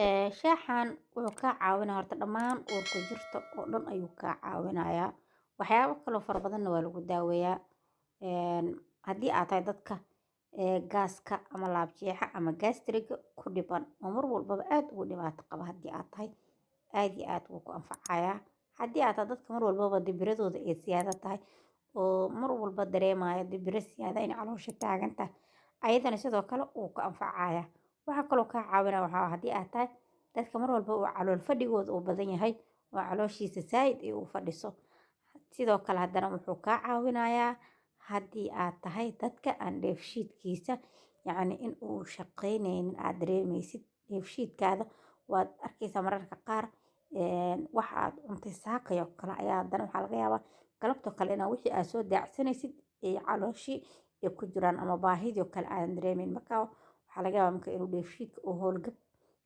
Shaaxan wuxuu kaa caawinaa horta dhammaan uurka jirta oo dhan ayuu kaa caawinayaa. Waxyaabo kaloo fara badanna waa lagu daaweeyaa. Haddii aad tahay dadka gaaska ama laabjeexa ama gastriga ku dhiban oo mar walbaba aad ugu dhibaato qaba haddii aad tahay aad iyo aad wuu ku anfacayaa. Haddii aad tahay dadka mar walbaba dibiradooda ay siyaada tahay oo mar walba dareemaya dibiro siyaada in caloosha taagan tahay ayadana sidoo kale wuu ku anfacayaa. Waxaa kaloo kaa caawinaya waxaa haddii aad tahay dadka mar walba uu calool fadhigooda uu badan yahay oo calooshiisa saaid ay u fadhiso. Sidoo kale haddana wuxuu kaa caawinayaa haddii aad tahay dadka aan dheefshiidkiisa yacni in uu shaqaynaynin aad dareemaysid dheefshiidkaada waad arkaysaa mararka qaar wax aad cuntay saakayo kale ayaa haddana waxaa laga yaabaa galabtoo kale inaa wixii aad soo daacsanaysid ee calooshii ay ku jiraan ama baahidii kale aadan dareemeyn marka waxaa laga yaabaa marka inuu dheefshiidka uu howlgab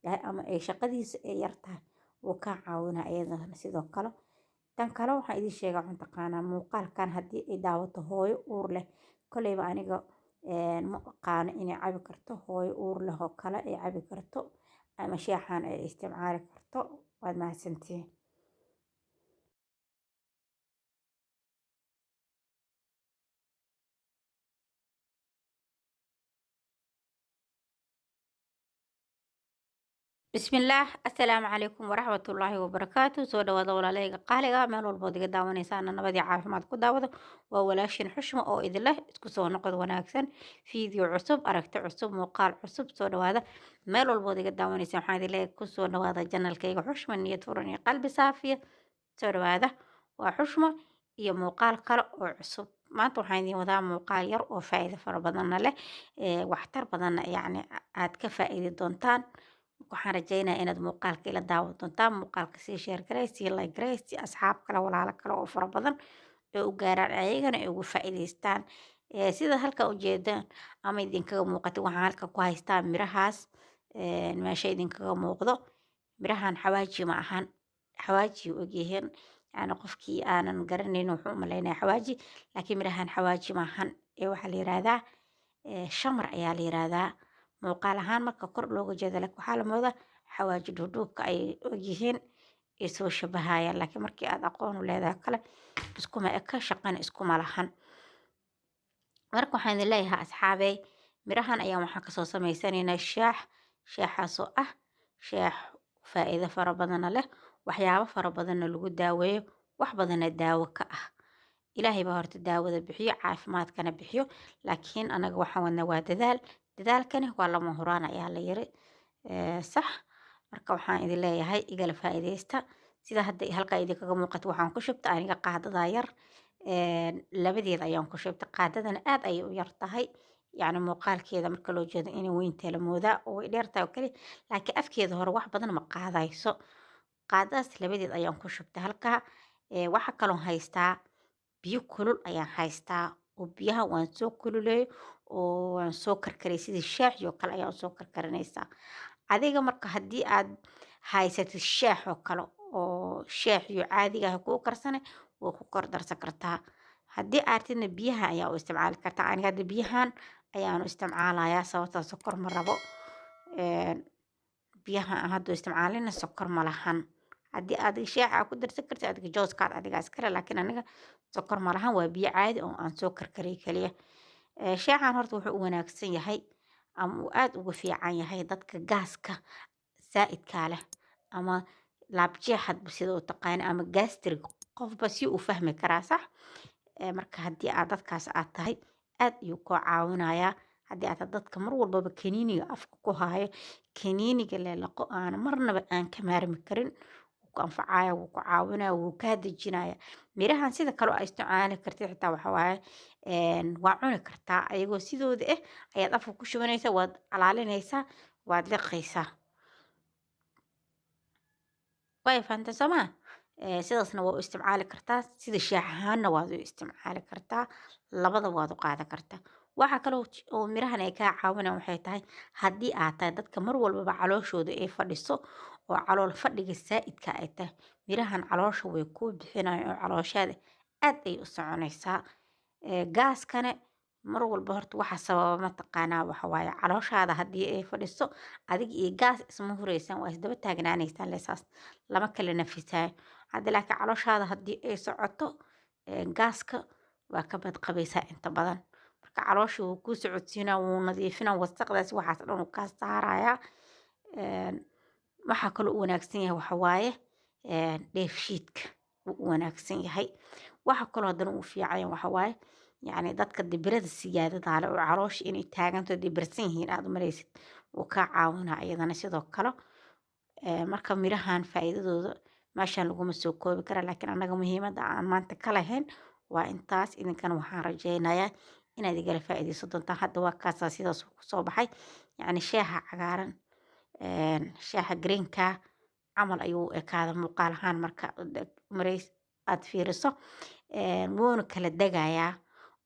yahay ama ay shaqadiisa ay yar tahay wuu kaa caawinaa iyadana sidoo kale. Tan kale waxaan idin sheegaa waxaan taqaanaa muuqaalkan haddii ay daawato hooyo uur leh kolleyba aniga ma aqaano inay cabi karto hooyo uur leh oo kale ay cabi karto ama shaaxan ay isticmaali karto. Waad mahadsantihiin. bismillaah assalaamu calaykum waraxmatullaahi wabarakaatu soo dhawaada walaalahayga qaaliga meel walbood iga daawanaysaana nabadii caafimaad ku daawada waa walaashin xushmo oo idin leh isku soo noqod wanaagsan fiideo cusub aragti cusub muuqaal cusub soo dhawaada meel walbood iga daawanaysa waxaan idin leeyahay ku soo dhawaada janalkayga xushmo niyad furan iyo qalbi saafiya soo dhawaada waa xushmo iyo muuqaal kale oo cusub maanta waxaan idin wadaa muuqaal yar oo faa'iido fara badanna leh waxtar badanna yacni aad ka faa'iidi doontaan waxaan rajaynayaa inaad muuqaalka ila daawan doontaan muuqaalka sii sheer garay sii like garay si asxaab kale walaalo kale oo fara badan ee u gaaraan ayagana ay uga faa'iidaystaan sida halka ujeedaan ama idinkaga muuqata waxaan halka ku haystaa mirahaas meesha idinkaga muuqdo mirahan xawaaji ma ahan xawaaji ogyihiin yani qofkii aanan garanayn wuxuu u maleynayaa xawaaji laakiin mirahan xawaaji ma ahan waxaa la yiraahdaa shamar ayaa la yiraahdaa muuqaal ahaan marka kor looga jeedo laakiin waxaa la moodaa xawaaji dhuudhuubka ay ogyihiin ay soo shabahayaan laakiin markii aad aqoon u leedahay kale iskuma eka shaqana iskuma lahan marka waxaan idin leeyahay asxaabey mirahan ayaan waxaan kasoo samaysanaynaa shaaxaasoo ah shaax faa'iido fara badanna leh waxyaabo fara badanna lagu daaweeyo wax badanna daawo ka ah ilaahay baa horta daawada bixiyo caafimaadkana bixiyo laakiin anaga waxaan wadnaa waa dadaalkani waa lama huraan ayaa la yiri sax marka waxaan idin leeyahay igala faa'iidaysta sida hadda halkaa idinkaga muuqato waxaan ku shubta aniga qaadada yar labadeeda ayaan ku shubta qaadadana aad ayay u yar tahay yacni muuqaalkeeda marka loo jeedo inay weyntahay la moodaa oo way dheer tahay oo kali laakiin afkeeda hore wax badan ma qaadayso qaadadaas labadeed ayaan ku shubta halkaa waxa kaloo haystaa biyo kulul ayaan haystaa oo biyaha waan soo kululeeyo oo waan soo karkariyay sidii shaaxi oo kale ayaan soo karkarinaysaa adiga marka haddii aad haysatid shaax oo kale oo shaaxiyo caadiga ah kuu karsane waa ku kor darsan kartaa haddii aartidna biyaha ayaa u isticmaali kartaa aniga hadda biyahan ayaanu isticmaalayaa sababtoo sokor ma rabo biyaha aan hadda isticmaalina sokor ma lahan haddii aad shaaxa ku darsan kartid adiga jooskaad adiga iskale laakiin aniga sokor ma lahan waa biyo caadi oo aan soo karkariyay kaliya shaaxan horta wuxuu u wanaagsan yahay ama uu aad uga fiican yahay dadka gaaska saa'idkaa leh ama laabjeexadba sida u taqaana ama gastrig qofba si uu fahmi karaa sax marka haddii aad dadkaas aad tahay aad ayuu kuu caawinayaa haddii aad dadka mar walbaba kaniiniga afka ku haayo kaniiniga leelaqo aan marnaba aan ka maarmi karin wuu ku anfacaya wuu ku caawinaya wuu kaa dejinaya mirahan sida kale oo isticmaali kartid xitaa waxa waaye waa cuni kartaa ayagoo sidooda ah ayaad afka ku shubanaysaa waad calaalinaysaa waad liqaysaa way fahanteen soo maa sidaasna waa u isticmaali kartaa sida shaax ahaanna waad u isticmaali kartaa labada waad u qaadan kartaa waxa kale oo mirahan ay kaa caawinayaan waxay tahay haddii aad tahay dadka mar walbaba calooshooda ay fadhiso oo calool fadhiga saa'idka ay tahay mirahan caloosha way kuu bixinayaan oo calooshaada aad ay u soconaysaa gaaskana mar walba horta waxa sababa mataqaanaa waxa waaye calooshaada haddii ay fadhiso adig iyo gaas isma huraysaan waa isdaba taagnaanaysaan leesaas lama kala nafisaayo hadda laakiin calooshaada haddii ay socoto gaaska waa ka badqabaysaa inta badan marka caloosha wuu kuu socodsiinaa wuu nadiifinaa wasaqdaas waxaas dhan uu kaa saarayaa waxaa kaloo u wanaagsan yahay waxa waaye dheefshiidka wuu u wanaagsan yahay waxa kaloo haddana uu fiican yahay waxa waaye yacni dadka dibirada siyaadada leh oo caloosha inay taaganto dibirsan yihiin aad u malaysid wuu kaa caawinaa iyadana sidoo kale marka mirahan faa'iidadooda meeshaan laguma soo koobi kara laakiin annaga muhiimadda aan maanta ka lahayn waa intaas idinkana waxaan rajaynayaa inaad igala faa'iidaysan doontaan hadda waa kaasaa sidaas ku soo baxay yacni shaaha cagaaran shaaha greenka camal ayuu u ekaada muuqaal ahaan marka marays aad fiiriso wuuna kala degayaa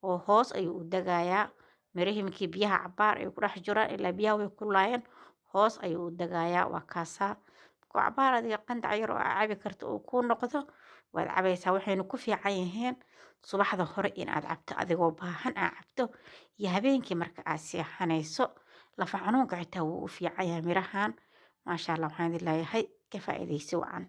oo hoos ayuu u degayaa mirihii markii biyaha cabaar ay ku dhex jiraan ilaa biyaha way kulaayeen hoos ayuu u degayaa waa kaasaa markuu cabaar adiga qandac yar oo aa cabi karto uu kuu noqdo waad cabaysaa waxayna ku fiican yihiin subaxda hore in aad cabto adigoo baahan aa cabto iyo habeenkii marka aad seexanayso lafa xanuunka xitaa wuu u fiican yahay mirahan maasha allah waxaan idin leeyahay ka faa'iidaysi wacan